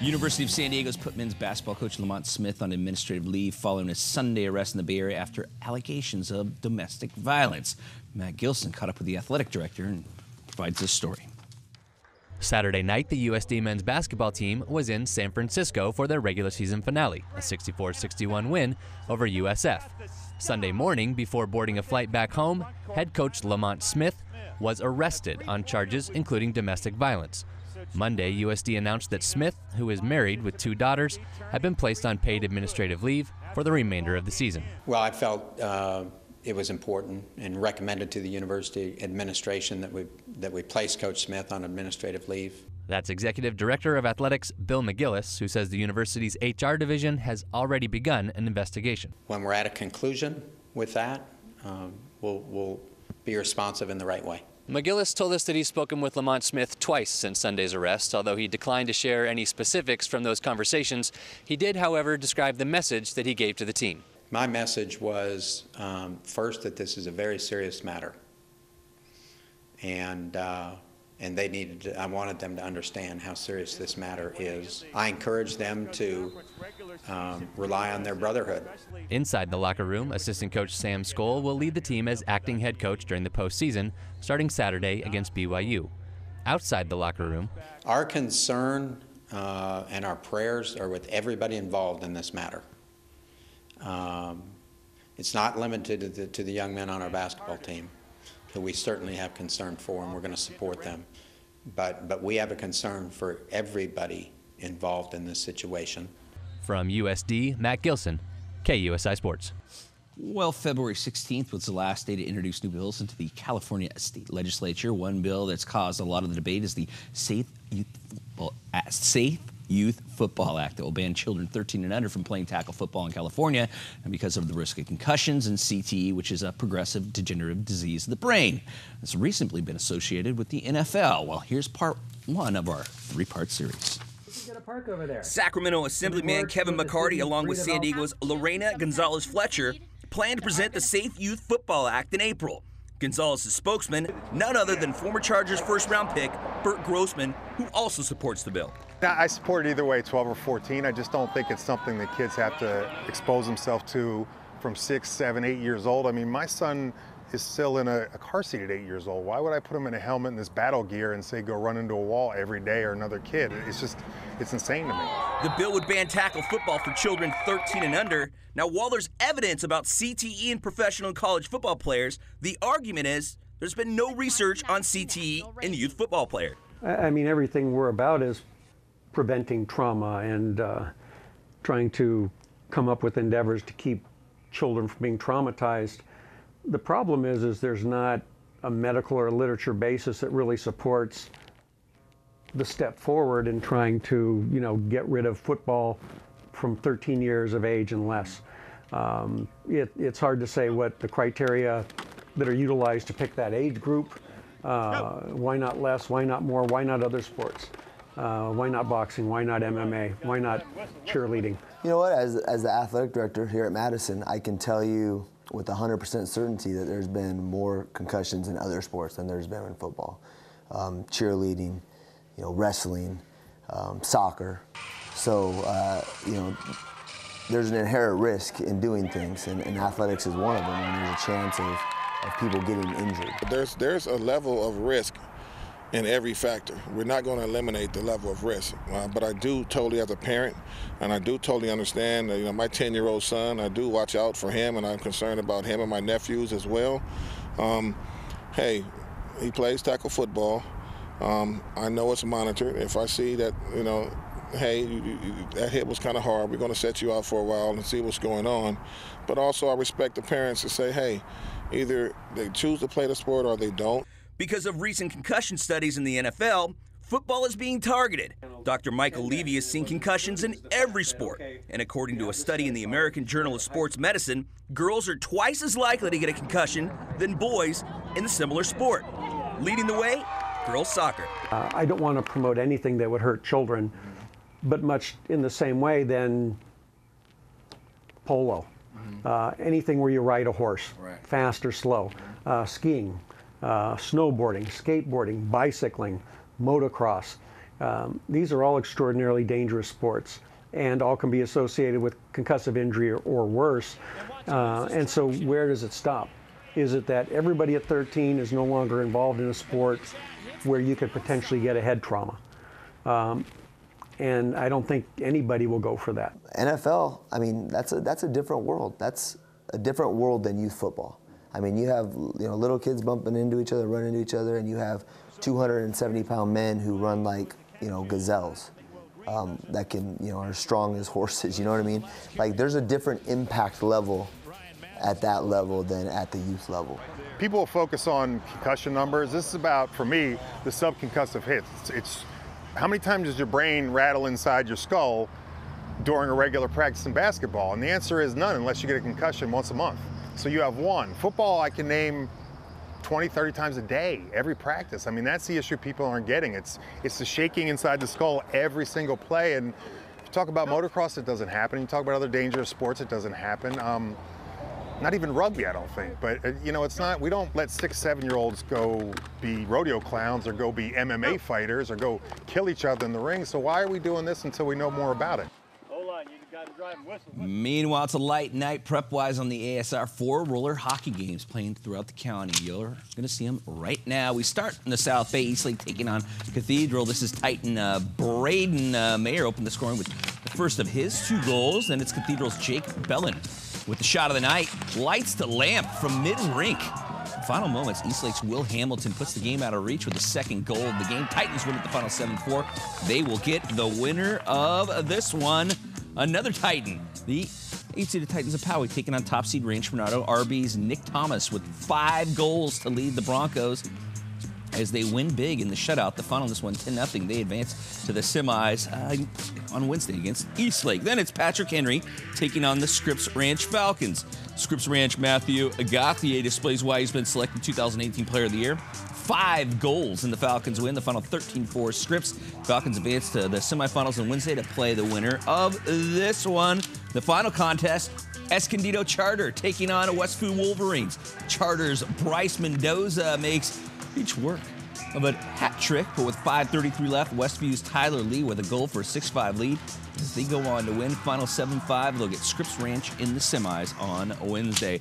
University of San Diego's put men's basketball coach Lamont Smith on administrative leave following a Sunday arrest in the Bay Area after allegations of domestic violence. Matt Gilson caught up with the athletic director and provides this story. Saturday night, the USD men's basketball team was in San Francisco for their regular season finale, a 64-61 win over USF. Sunday morning, before boarding a flight back home, head coach Lamont Smith was arrested on charges including domestic violence. Monday, USD announced that Smith, who is married with 2 daughters, had been placed on paid administrative leave for the remainder of the season. Well, I felt it was important and recommended to the university administration that we place Coach Smith on administrative leave. That's Executive Director of Athletics Bill McGillis, who says the university's HR division has already begun an investigation. When we're at a conclusion with that, we'll be responsive in the right way. McGillis told us that he's spoken with Lamont Smith twice since Sunday's arrest, although he declined to share any specifics from those conversations. He did, however, describe the message that he gave to the team. My message was, first, that this is a very serious matter, and they needed to, I wanted them to understand how serious this matter is. I encouraged them to rely on their brotherhood. Inside the locker room, assistant coach Sam Skoll will lead the team as acting head coach during the postseason, starting Saturday against BYU. Outside the locker room, our concern and our prayers are with everybody involved in this matter. It's not limited to the young men on our basketball team, who we certainly have concern for, and we're going to support them. But we have a concern for everybody involved in this situation. From USD, Matt Gilson, KUSI Sports. Well, February 16th was the last day to introduce new bills into the California State Legislature. One bill that's caused a lot of the debate is the Safe Youth Football Act that will ban children 13 and under from playing tackle football in California, and because of the risk of concussions and CTE, which is a progressive degenerative disease of the brain. It's recently been associated with the NFL. Well, here's part 1 of our 3-part series. Sacramento Assemblyman Kevin McCarty, along with San Diego's Lorena Gonzalez-Fletcher, plan to present the Safe Youth Football Act in April. Gonzalez's spokesman, none other than former Chargers first-round pick Bert Grossman, who also supports the bill. I support it either way, 12 or 14. I just don't think it's something that kids have to expose themselves to from 6, 7, 8 years old. I mean, my son is still in a car seat at 8 years old. Why would I put him in a helmet and this battle gear and say go run into a wall every day or another kid? It's insane to me. The bill would ban tackle football for children 13 and under. Now, while there's evidence about CTE in professional and college football players, the argument is there's been no research on CTE in youth football players. I mean, everything we're about is preventing trauma and trying to come up with endeavors to keep children from being traumatized. The problem is there's not a medical or literature basis that really supports the step forward in trying to, get rid of football from 13 years of age and less. It's hard to say what the criteria that are utilized to pick that age group. Why not less? Why not more? Why not other sports? Why not boxing? Why not MMA? Why not cheerleading? You know what? As the athletic director here at Madison, I can tell you with 100% certainty that there's been more concussions in other sports than there's been in football. Cheerleading, wrestling, soccer. So, there's an inherent risk in doing things, and athletics is one of them, and there's a chance of people getting injured. There's a level of risk in every factor. We're not going to eliminate the level of risk, but I do totally, as a parent, and I do totally understand, my 10-year-old son, I do watch out for him, and I'm concerned about him and my nephews as well. Hey, he plays tackle football. I know it's monitored. If I see that, hey, that hit was kind of hard, we're going to set you out for a while and see what's going on. But also I respect the parents to say, hey, either they choose to play the sport or they don't. Because of recent concussion studies in the NFL, football is being targeted. Dr. Michael Levy has seen concussions in every sport. And according to a study in the American Journal of Sports Medicine, girls are twice as likely to get a concussion than boys in a similar sport. Leading the way, girls soccer. I don't want to promote anything that would hurt children, but much in the same way then polo. Anything where you ride a horse, fast or slow, skiing, snowboarding, skateboarding, bicycling, motocross. These are all extraordinarily dangerous sports, and all can be associated with concussive injury or worse. And so where does it stop? Is it that everybody at 13 is no longer involved in a sport where you could potentially get a head trauma? And I don't think anybody will go for that. NFL, I mean, that's a different world. That's a different world than youth football. I mean, you have little kids bumping into each other, running into each other, and you have 270-pound men who run like gazelles that can are as strong as horses. You know what I mean? Like, there's a different impact level at that level than at the youth level. People will focus on concussion numbers. This is about, for me, the subconcussive hits. It's how many times does your brain rattle inside your skull during a regular practice in basketball? And the answer is none, unless you get a concussion once a month. So you have one. Football, I can name 20, 30 times a day, every practice. I mean, that's the issue people aren't getting. It's the shaking inside the skull every single play. And if you talk about motocross, it doesn't happen. You talk about other dangerous sports, it doesn't happen. Not even rugby, I don't think. But it's not. We don't let 6, 7-year-olds go be rodeo clowns or go be MMA fighters or go kill each other in the ring. So why are we doing this until we know more about it? Meanwhile, it's a light night prep-wise on the ASR 4 roller hockey games playing throughout the county. You're going to see them right now. We start in the South Bay. Eastlake taking on Cathedral. This is Titan Braden Mayer opened the scoring with the first of his 2 goals. Then it's Cathedral's Jake Bellin with the shot of the night. Lights to lamp from mid-rink. Final moments, Eastlake's Will Hamilton puts the game out of reach with the second goal of the game. Titans win at the final 7-4. They will get the winner of this one. Another Titan, the 8-seeded Titans of Poway taking on top seed Rancho Bernardo. RB's Nick Thomas with 5 goals to lead the Broncos as they win big in the shutout. The final, this one 10-0. They advance to the semis on Wednesday against Eastlake. Then it's Patrick Henry taking on the Scripps Ranch Falcons. Scripps Ranch Matthew Agathier displays why he's been selected 2018 Player of the Year. 5 goals in the Falcons win. The final 13-4 Scripps. Falcons advance to the semifinals on Wednesday to play the winner of this one. The final contest, Escondido Charter taking on Westview Wolverines. Charter's Bryce Mendoza makes each work of a hat trick, but with 5:33 left, Westview's Tyler Lee with a goal for a 6-5 lead. As they go on to win final 7-5, they'll get Scripps Ranch in the semis on Wednesday.